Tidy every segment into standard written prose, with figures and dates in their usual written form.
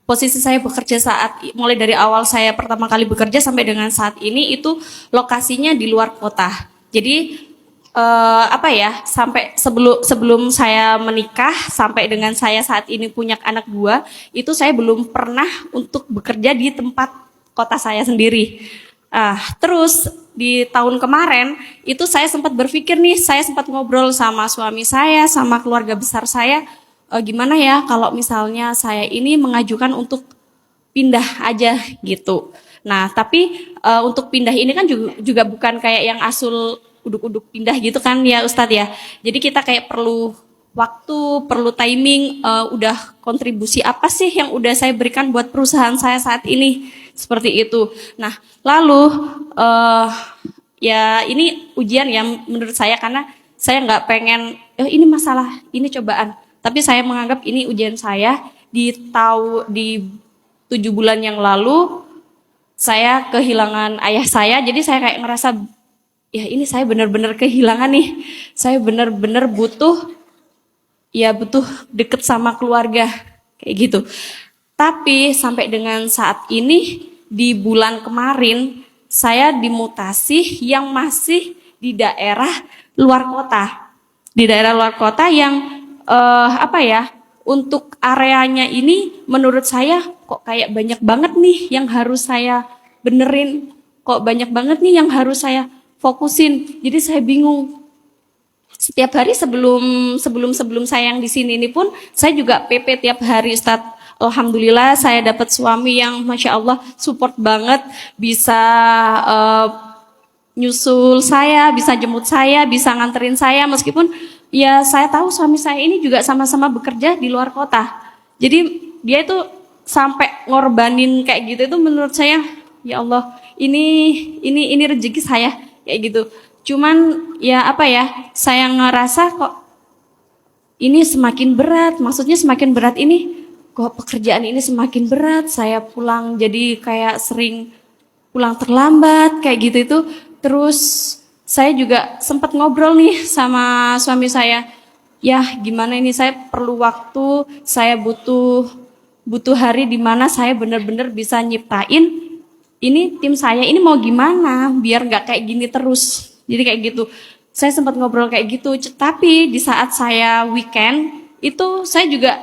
posisi saya bekerja mulai dari awal saya pertama kali bekerja sampai dengan saat ini itu lokasinya di luar kota. Jadi sampai sebelum saya menikah sampai dengan saya saat ini punya anak dua, itu saya belum pernah untuk bekerja di tempat kota saya sendiri. Terus di tahun kemarin itu saya sempat berpikir nih, saya sempat ngobrol sama suami saya, sama keluarga besar saya, gimana ya kalau misalnya saya ini mengajukan untuk pindah aja gitu. Nah, tapi untuk pindah ini kan juga bukan kayak yang asul uduk-uduk pindah gitu kan ya Ustadz ya. Jadi kita kayak perlu waktu, perlu timing, udah kontribusi apa sih yang udah saya berikan buat perusahaan saya saat ini, seperti itu. Nah, lalu ya ini ujian ya menurut saya, karena saya nggak pengen ini masalah, ini cobaan. Tapi saya menganggap ini ujian saya. Di 7 bulan yang lalu saya kehilangan ayah saya, jadi saya kayak ngerasa ya ini saya benar-benar kehilangan nih. Saya benar-benar butuh deket sama keluarga kayak gitu. Tapi sampai dengan saat ini di bulan kemarin saya dimutasi yang masih di daerah luar kota. Di daerah luar kota yang untuk areanya ini menurut saya kok kayak banyak banget nih yang harus saya benerin, kok banyak banget nih yang harus saya fokusin. Jadi saya bingung. Setiap hari sebelum saya yang di sini ini pun saya juga PP tiap hari Ustadz. Alhamdulillah saya dapat suami yang Masya Allah support banget, bisa nyusul saya, bisa jemput saya, bisa nganterin saya, meskipun ya saya tahu suami saya ini juga sama-sama bekerja di luar kota. Jadi dia itu sampai ngorbanin kayak gitu, itu menurut saya ya Allah, ini rezeki saya kayak gitu. Cuman saya ngerasa kok ini semakin berat, maksudnya semakin berat ini, kok pekerjaan ini semakin berat, saya pulang jadi kayak sering pulang terlambat kayak gitu itu. Terus saya juga sempat ngobrol nih sama suami saya, ya gimana ini, saya perlu waktu, saya butuh hari di mana saya benar-benar bisa nyiptain ini tim saya ini mau gimana biar nggak kayak gini terus. Jadi kayak gitu. Saya sempat ngobrol kayak gitu. Tapi di saat saya weekend itu saya juga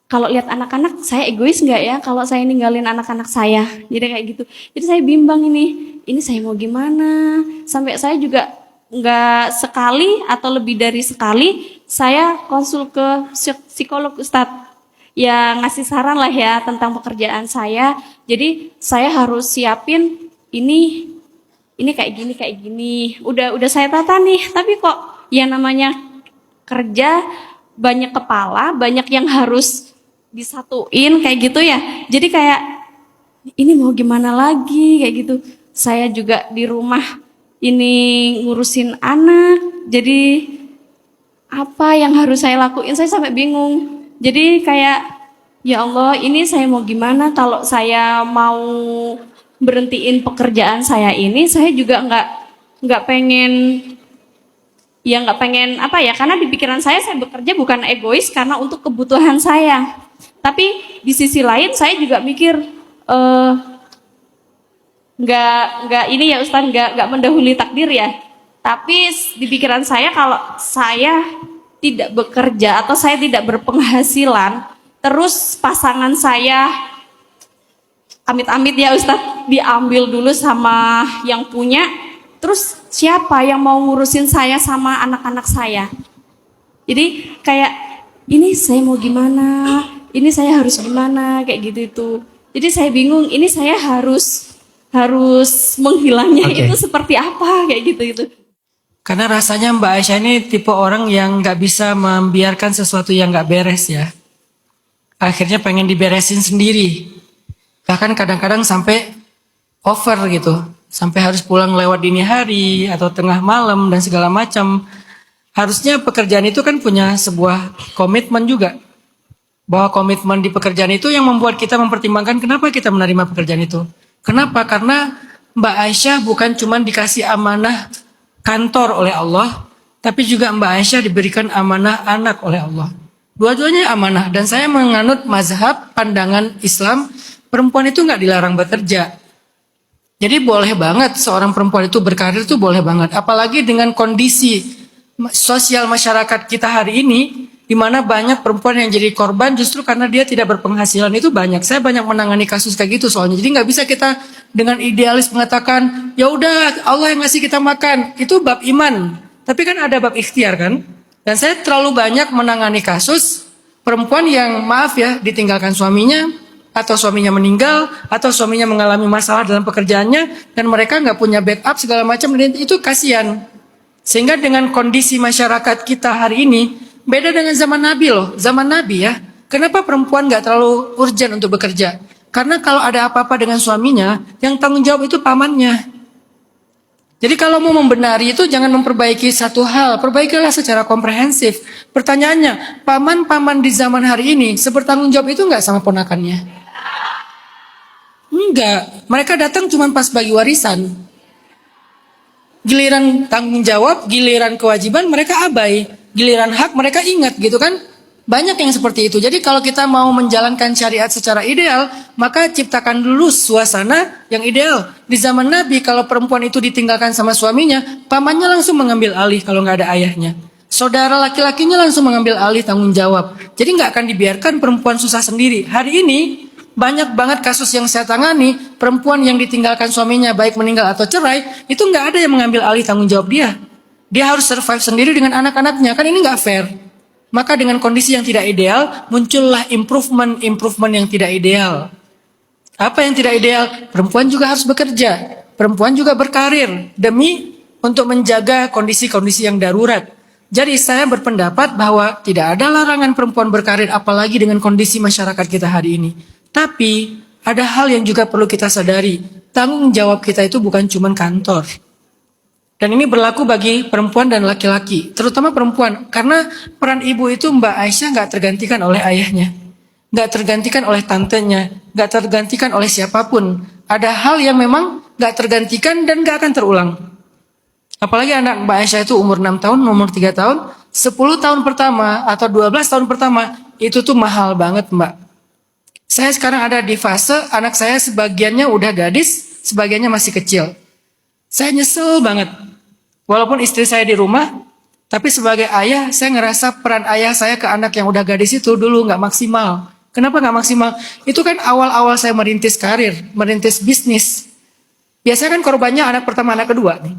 kalau lihat anak-anak, saya egois nggak ya kalau saya ninggalin anak-anak saya. Jadi kayak gitu. Jadi saya bimbang ini saya mau gimana. Sampai saya juga nggak sekali atau lebih dari sekali saya konsul ke psikolog Ustadz. Ya ngasih saran lah ya tentang pekerjaan saya. Jadi saya harus siapin ini kayak gini. Udah saya tata nih, tapi kok ya namanya kerja banyak kepala, banyak yang harus disatuin kayak gitu ya. Jadi kayak ini mau gimana lagi kayak gitu. Saya juga di rumah ini ngurusin anak. Jadi apa yang harus saya lakuin? Saya sampai bingung. Jadi kayak ya Allah, ini saya mau gimana kalau saya mau berhentiin pekerjaan saya ini, saya juga nggak pengen karena di pikiran saya bekerja bukan egois karena untuk kebutuhan saya. Tapi di sisi lain saya juga mikir nggak ini ya Ustaz, nggak mendahului takdir ya. Tapi di pikiran saya kalau saya tidak bekerja atau saya tidak berpenghasilan, terus pasangan saya amit-amit ya Ustadz diambil dulu sama yang punya, terus siapa yang mau ngurusin saya sama anak-anak saya? Jadi kayak ini saya mau gimana, ini saya harus gimana kayak gitu itu. Jadi saya bingung, ini saya harus menghilangnya itu seperti apa kayak gitu itu. Karena rasanya Mbak Aisyah ini tipe orang yang nggak bisa membiarkan sesuatu yang nggak beres ya. Akhirnya pengen diberesin sendiri. Bahkan kadang-kadang sampai over gitu. Sampai harus pulang lewat dini hari atau tengah malam dan segala macam. Harusnya pekerjaan itu kan punya sebuah komitmen juga. Bahwa komitmen di pekerjaan itu yang membuat kita mempertimbangkan kenapa kita menerima pekerjaan itu. Kenapa? Karena Mbak Aisyah bukan cuma dikasih amanah kantor oleh Allah, tapi juga Mbak Aisyah diberikan amanah anak oleh Allah. Dua-duanya amanah. Dan saya menganut mazhab pandangan Islam, perempuan itu nggak dilarang bekerja. Jadi boleh banget seorang perempuan itu berkarir itu boleh banget. Apalagi dengan kondisi sosial masyarakat kita hari ini, di mana banyak perempuan yang jadi korban justru karena dia tidak berpenghasilan itu banyak. Saya banyak menangani kasus kayak gitu soalnya. Jadi nggak bisa kita dengan idealis mengatakan, ya udah Allah yang ngasih kita makan. Itu bab iman. Tapi kan ada bab ikhtiar kan. Dan saya terlalu banyak menangani kasus perempuan yang maaf ya ditinggalkan suaminya, atau suaminya meninggal, atau suaminya mengalami masalah dalam pekerjaannya, dan mereka nggak punya backup segala macam, dan itu kasihan. Sehingga dengan kondisi masyarakat kita hari ini, beda dengan zaman Nabi loh. Zaman Nabi ya, kenapa perempuan nggak terlalu urgent untuk bekerja? Karena kalau ada apa-apa dengan suaminya, yang tanggung jawab itu pamannya. Jadi kalau mau membenari itu jangan memperbaiki satu hal, perbaikilah secara komprehensif. Pertanyaannya, paman-paman di zaman hari ini sebertanggung jawab itu nggak sama ponakannya? Enggak, mereka datang cuma pas bagi warisan. Giliran tanggung jawab, giliran kewajiban mereka abai. Giliran hak mereka ingat gitu kan. Banyak yang seperti itu. Jadi kalau kita mau menjalankan syariat secara ideal, maka ciptakan dulu suasana yang ideal. Di zaman Nabi kalau perempuan itu ditinggalkan sama suaminya, pamannya langsung mengambil alih kalau nggak ada ayahnya. Saudara laki-lakinya langsung mengambil alih tanggung jawab. Jadi nggak akan dibiarkan perempuan susah sendiri. Hari ini banyak banget kasus yang saya tangani, perempuan yang ditinggalkan suaminya baik meninggal atau cerai, itu nggak ada yang mengambil alih tanggung jawab dia. Dia harus survive sendiri dengan anak-anaknya, kan ini nggak fair. Maka dengan kondisi yang tidak ideal, muncullah improvement yang tidak ideal. Apa yang tidak ideal? Perempuan juga harus bekerja, perempuan juga berkarir demi untuk menjaga kondisi-kondisi yang darurat. Jadi saya berpendapat bahwa tidak ada larangan perempuan berkarir apalagi dengan kondisi masyarakat kita hari ini. Tapi ada hal yang juga perlu kita sadari. Tanggung jawab kita itu bukan cuma kantor. Dan ini berlaku bagi perempuan dan laki-laki. Terutama perempuan. Karena peran ibu itu Mbak Aisyah gak tergantikan oleh ayahnya. Gak tergantikan oleh tantenya. Gak tergantikan oleh siapapun. Ada hal yang memang gak tergantikan dan gak akan terulang. Apalagi anak Mbak Aisyah itu umur 6 tahun, umur 3 tahun. 10 tahun pertama atau 12 tahun pertama. Itu tuh mahal banget Mbak. Saya sekarang ada di fase anak saya sebagiannya udah gadis, sebagiannya masih kecil. Saya nyesel banget. Walaupun istri saya di rumah, tapi sebagai ayah, saya ngerasa peran ayah saya ke anak yang udah gadis itu dulu gak maksimal. Kenapa gak maksimal? Itu kan awal-awal saya merintis karir, merintis bisnis. Biasanya kan korbannya anak pertama, anak kedua nih.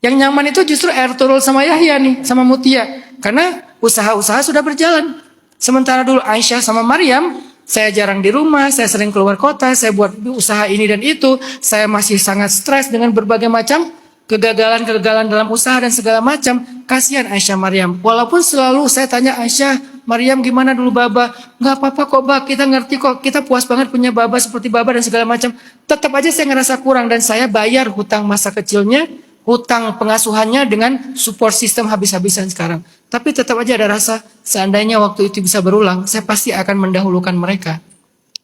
Yang nyaman itu justru Ertugrul sama Yahya nih, sama Mutia. Karena usaha-usaha sudah berjalan. Sementara dulu Aisyah sama Maryam, saya jarang di rumah, saya sering keluar kota, saya buat usaha ini dan itu. Saya masih sangat stres dengan berbagai macam kegagalan-kegagalan dalam usaha dan segala macam. Kasihan Aisyah Maryam. Walaupun selalu saya tanya Aisyah, Maryam gimana dulu Baba? Gak apa-apa kok Bab, kita ngerti kok. Kita puas banget punya Baba seperti Baba dan segala macam. Tetap aja saya ngerasa kurang dan saya bayar hutang masa kecilnya, hutang pengasuhannya dengan support system habis-habisan sekarang. Tapi tetap aja ada rasa seandainya waktu itu bisa berulang, saya pasti akan mendahulukan mereka.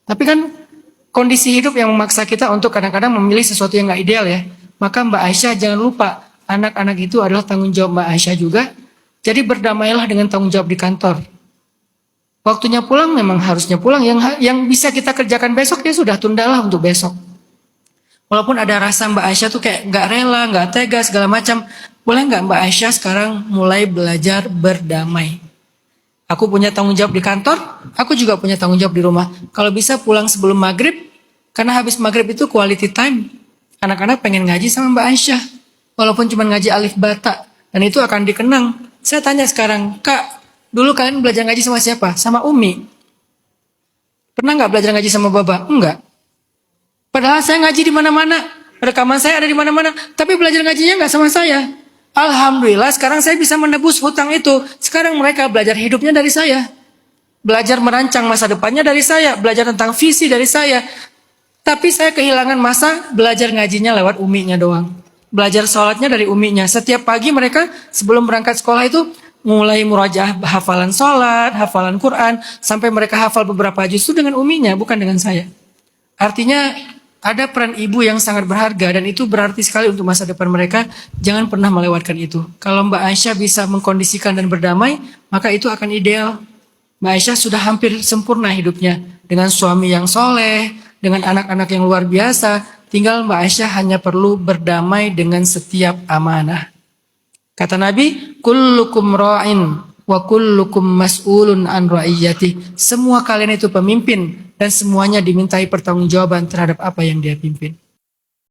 Tapi kan kondisi hidup yang memaksa kita untuk kadang-kadang memilih sesuatu yang gak ideal ya. Maka Mbak Aisyah jangan lupa, anak-anak itu adalah tanggung jawab Mbak Aisyah juga. Jadi berdamailah dengan tanggung jawab di kantor. Waktunya pulang memang harusnya pulang. Yang bisa kita kerjakan besok ya sudah, tundalah untuk besok. Walaupun ada rasa Mbak Aisyah tuh kayak gak rela, gak tega segala macam. Boleh gak Mbak Aisyah sekarang mulai belajar berdamai? Aku punya tanggung jawab di kantor, aku juga punya tanggung jawab di rumah. Kalau bisa pulang sebelum maghrib, karena habis maghrib itu quality time. Anak-anak pengen ngaji sama Mbak Aisyah. Walaupun cuma ngaji alif bata. Dan itu akan dikenang. Saya tanya sekarang, Kak, dulu kalian belajar ngaji sama siapa? Sama Umi. Pernah gak belajar ngaji sama Baba? Enggak. Padahal saya ngaji di mana-mana. Rekaman saya ada di mana-mana. Tapi belajar ngajinya gak sama saya. Alhamdulillah sekarang saya bisa menebus hutang itu. Sekarang mereka belajar hidupnya dari saya. Belajar merancang masa depannya dari saya. Belajar tentang visi dari saya. Tapi saya kehilangan masa belajar ngajinya lewat uminya doang. Belajar sholatnya dari uminya. Setiap pagi mereka sebelum berangkat sekolah itu mulai murajaah hafalan sholat, hafalan Quran. Sampai mereka hafal beberapa juz itu dengan uminya, bukan dengan saya. Artinya ada peran ibu yang sangat berharga dan itu berarti sekali untuk masa depan mereka. Jangan pernah melewatkan itu. Kalau Mbak Aisyah bisa mengkondisikan dan berdamai, maka itu akan ideal. Mbak Aisyah sudah hampir sempurna hidupnya. Dengan suami yang soleh, dengan anak-anak yang luar biasa. Tinggal Mbak Aisyah hanya perlu berdamai dengan setiap amanah. Kata Nabi, kullukum ra'in wa kullukum mas'ulun an ra'iyati. Semua kalian itu pemimpin dan semuanya dimintai pertanggungjawaban terhadap apa yang dia pimpin.